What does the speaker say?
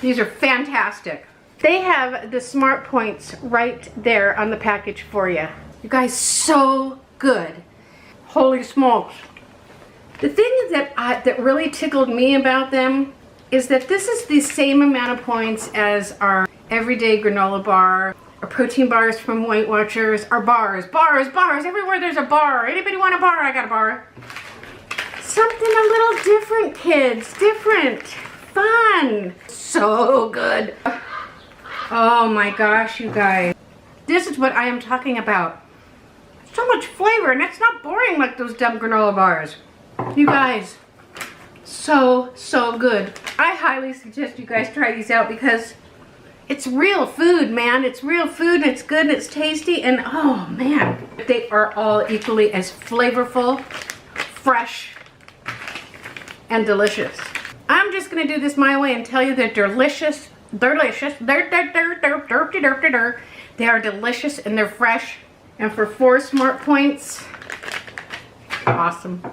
These are fantastic. They have the Smart Points right there on the package for you. You guys, so good. Holy smokes. The thing that really tickled me about them is that this is the same amount of points as our everyday granola bar, our protein bars from Weight Watchers, our bars. Everywhere there's a bar. Anybody want a bar? I got a bar. Something a little different, kids. Different. Fun. So good. Oh my gosh, you guys. This is what I am talking about. So much flavor, and it's not boring like those dumb granola bars. You guys, so good. I highly suggest you guys try these out because it's real food, man. It's real food, and it's good, and it's tasty, and oh man. They are all equally as flavorful, fresh, and delicious. I'm just gonna do this my way and tell you they're delicious. They're delicious. They are delicious and they're fresh. And for 4 Smart Points, awesome.